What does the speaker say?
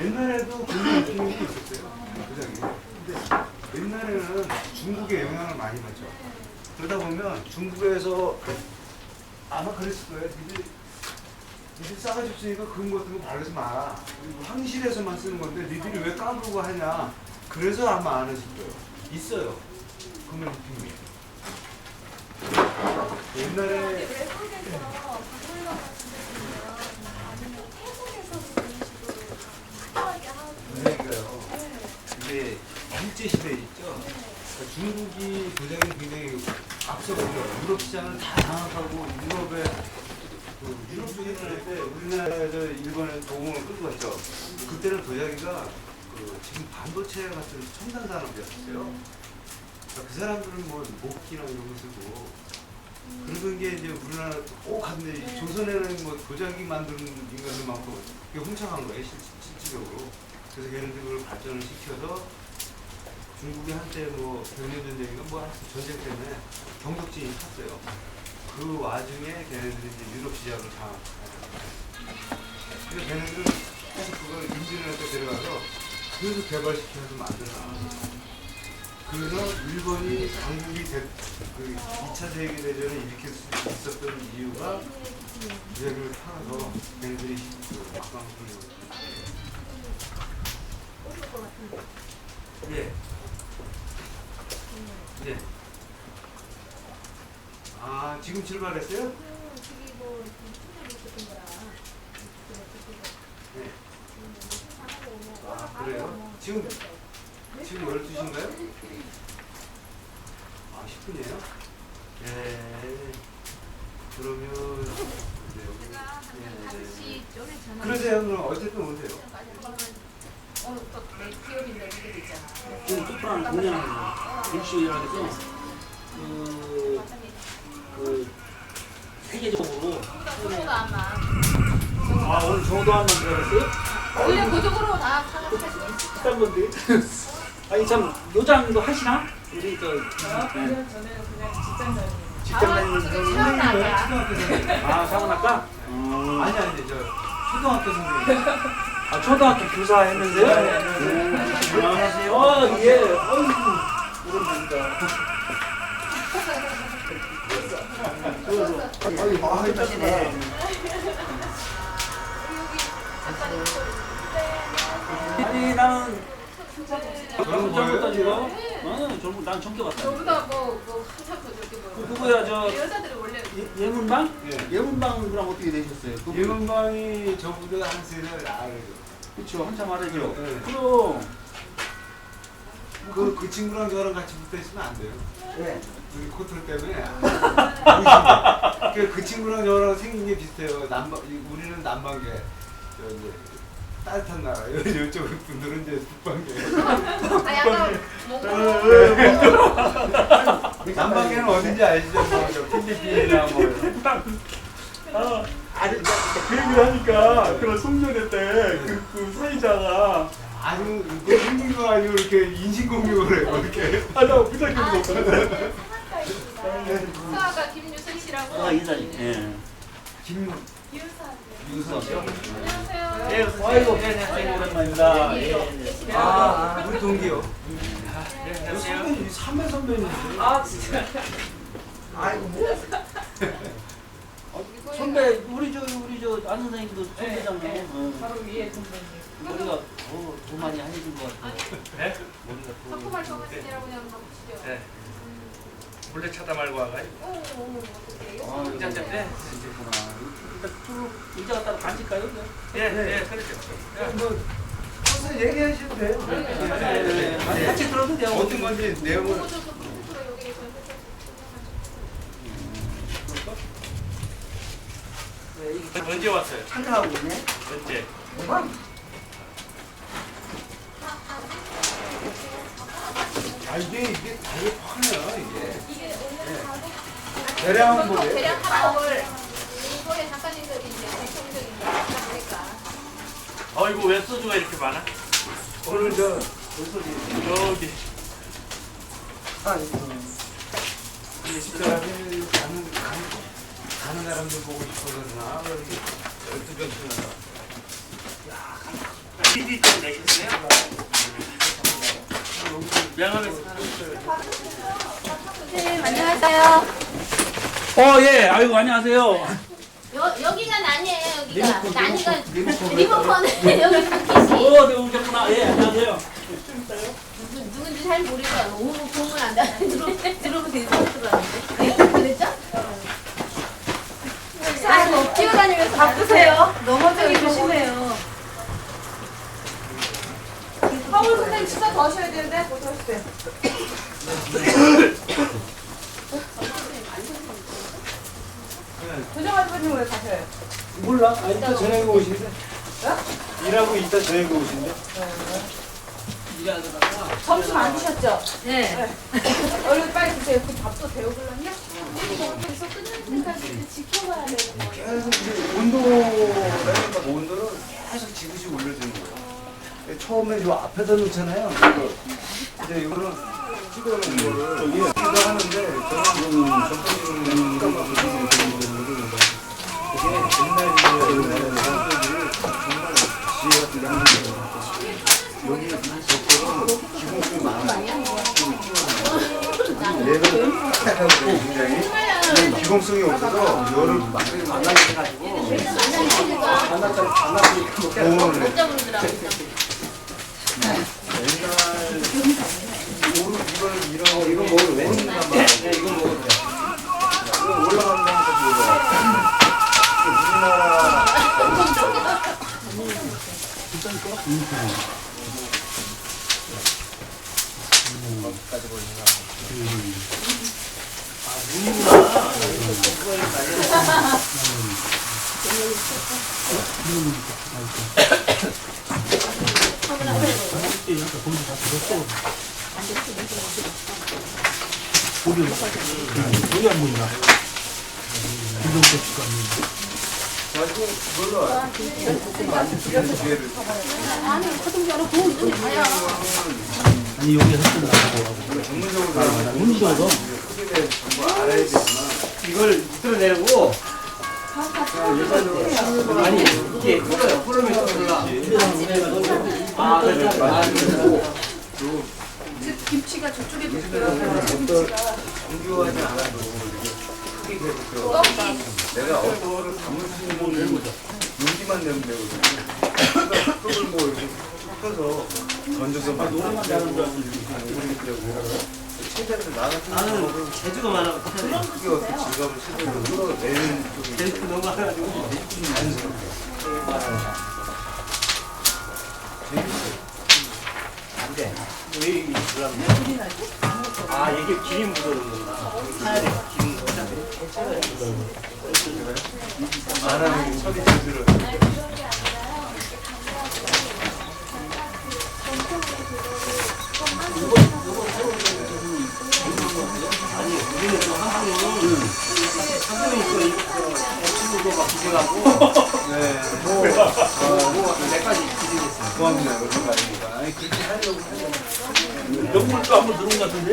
옛날에도 그런 느낌이 있었어요. 도자기. 근데 옛날에는 중국의 영향을 많이 받죠. 그러다 보면 중국에서 아마 그랬을 거예요. 니들 싸가지 없으니까 그런 것들은 바르지 마라. 그리고 황실에서만 쓰는 건데 니들이 왜 까부고 하냐. 그래서 아마 안 하실 거예요. 있어요. 그런 느낌이. 옛날에 외국에서 박물관 같은 데 보면 아니면 태국에서도 그런 식으로 화려하게 하고 그러니까요. 이게 일제시대 있죠. 그러니까 중국이 도자기 굉장히 앞서거든요. 유럽 시장을 다 장악하고 유럽에 유럽 쪽에 할 때 우리나라에서 일본에 도움을 끌고 갔죠. 그때는 도자기가 지금 반도체 같은 첨단 산업이었어요. 그러니까 그 사람들은 뭐 목기나 이런 거 쓰고 그런 게 이제 우리나라 꼭 갔는데 조선에는 뭐 도자기 만드는 인간들 많고 그게 훔쳐간 거예요 실질적으로. 그래서 걔네들 그걸 발전을 시켜서 중국이 한때 뭐 백년전쟁인가 뭐 전쟁 때문에 경독진이 탔어요. 그 와중에 걔네들이 이제 유럽 시장을 장악하죠. 그래서 걔네들은 계속 그걸 인진한테 데려가서 그래서 개발시켜서 만들어놔. 그래서 일본이 강국이 그 2차 세계대전을 일으킬 수 있었던 이유가 도자기를 팔아서 걔네들이 막강을 예. 예. 아, 지금 출발했어요? 저기 뭐 팀장이 있었던 거라 네. 아, 그래요? 지금 12시인가요? 아, 10분이에요? 예. 그러면 네, 여기 그러세요. 그럼 어쨌든 오세요. 오늘 또내 기업인들 이들 있잖아. 지금 특별한 공연을 일주일이라고 해서 세계적으로 정도가 아마 오늘 정도한만 들어갔어요? 원래 고정으로 다 사실 수 있어. 비싼 건데 아니 참 요장도 하시나? 우리 저 저는 그냥 직장 다니는 직장 다니는 체험학이야. 초등학교 선생님. 사원학과? 아니, 저 초등학교 선생님. 초등학교 교사 했는데요? 안녕하세요. 예. 어이구 오랜만이다. 나는 젊었다 지금. 젊은 난 젊게 봤다. 저보다 뭐 한참 더 저렇게 보여. 누구야 저 여자들은 원래 예문방? 예. 예문방이랑 어떻게 되셨어요? 예문방이 저보다 한 3살 나아요. 그렇죠 한참 아래죠. 네. 그럼 그 친구랑 저랑 같이 붙어 있으면 안 돼요. 네. 우리 코털 때문에. 그 친구랑 저랑 생긴 게 비슷해요. 우리는 남방계. 저 이제 따뜻한 나라. 이쪽 분들은 이제 북방계. 아 약간 남방계는 어딘지 아시죠? 뭐 필리핀이나 뭐. 아니 그 얘기를 하니까 그런 송년회 때 그 사회자가 아니 그 생긴 거 아니고 이렇게 인신공격을 해요. 이렇게. 나 부탁해서 있습니다. 사가 김유선 씨라고. 인사님. 예. 유서죠? 안녕하세요. 예. 아이고 네 오랜만입니다. 예. 우리 동기요. 선배님 3회 선배님. 진짜. 아이고 선배 우리 저 안 선생님도 선배잖아요. 바로 위에 선배님. 머리가 더 많이 하얘진 것 같아요. 네? 머리가 더. 작품할 정하시느라고 그냥 막 보시죠. 네. 몰래 차다 말고 와가지고. 어떡해요? 짠짠. 네. 진짜구나. 일단 쭉 의자 갖다가 앉을까요? 네, 그렇죠. 뭐 무슨 얘기하셔도 돼요. 네. 같이 들어도 돼요. 어떤 건지 내용을 보고 줘서 보고 여기 언제 왔어요? 참가하고 있네. 언제? 이게 되게 커요 이게. 이게 오늘 가격 대량 뭐예요? 대량 한복을 이번에 작가님들이 이제 대통령인 거 보니까 이거 왜 소주가 이렇게 많아? 오늘 저 여기. 집사람이 가는 사람들 보고 싶어서 그러나 이렇게 12병 쓰면서 CD 좀 내셨어요? 명함에서 선생님 안녕하세요. 예, 아이고, 안녕하세요. 여기가 난이에요. 여기가 난이가 리모컨 여기 바뀌시. 네, 오셨구나. 예, 안녕하세요. 누군지 잘 모르겠어요. 오늘 보면 안 돼. 들어보면 되게 들어가는데. 그랬죠? 아, 뛰어다니면서 바쁘세요. 넘어지기 조심해요. 하울 선생님 진짜 더 하셔야 되는데 못 하셨어요. 도정 할머님 왜 가셔요? 몰라. 이따 저녁에 오신대. 일하고 이따 저녁에 오신대. 점심 안 드셨죠? 네. 얼른 빨리 드세요. 그 밥도 데우글렀냐? 계속 끝날 때까지 지켜봐야 되는 거예요. 계속 이제 온도라니까 온도를 계속 지그시 올려주는 거예요. 처음에 저 앞에다 놓잖아요. 이제 이거는 찍어놓은 거를 여기다 하는데 저는 전통적으로 깜빡 이게 옛날 사람들이 정말 지혜 같은 게 하는 거예요. 여기 젓가락은 기본성이 많아요. 얘는 굉장히 기공성이 없어서 열을 만나게 해가지고 보온을 해. 옛날 이거 먹으면 왜 먹는단 말이야. 이거 먹어도 돼. 이거 올라간다니까 좋아. 우리나라 가지고 그걸로 만드시는 기회를 아니, 여기 섞은다고. 전문적으로 운동도 크게 대해 정보 알아야 되지만 이걸 밑으로 내리고 아니 이게 풀어요. 풀으면 올라. 아 그렇죠. 김치가 저쪽에 있어요. 어떤 정교하지 않아도 이렇게 크게 계속 들어가. 내가 어떤 거를 담을 수 있는 용기만 내면 되거든요. 그러니까 그걸 뭐 이렇게 펴서 던져서 막 노래만 잘하는 줄 알고 최대한 나 같은 경우는 재주가 많아. 크게 어떤 질감을 최대로 끌어내는 쪽이 재주 너무 많아가지고. 왜 이게 불안해? 아 이게 기름 묻어놓는다. 차라리 기름 묻자. 안 하는 게 처리 제대로. 아니 우리는 또 한국은 있고 친구도 막 기생하고 네. 몇 가지 기생했어요. 고맙네요. 그런 거 아닙니까? 아니, 그렇게 하려고 하잖아요. 영물도 한번 들은 것 같은데?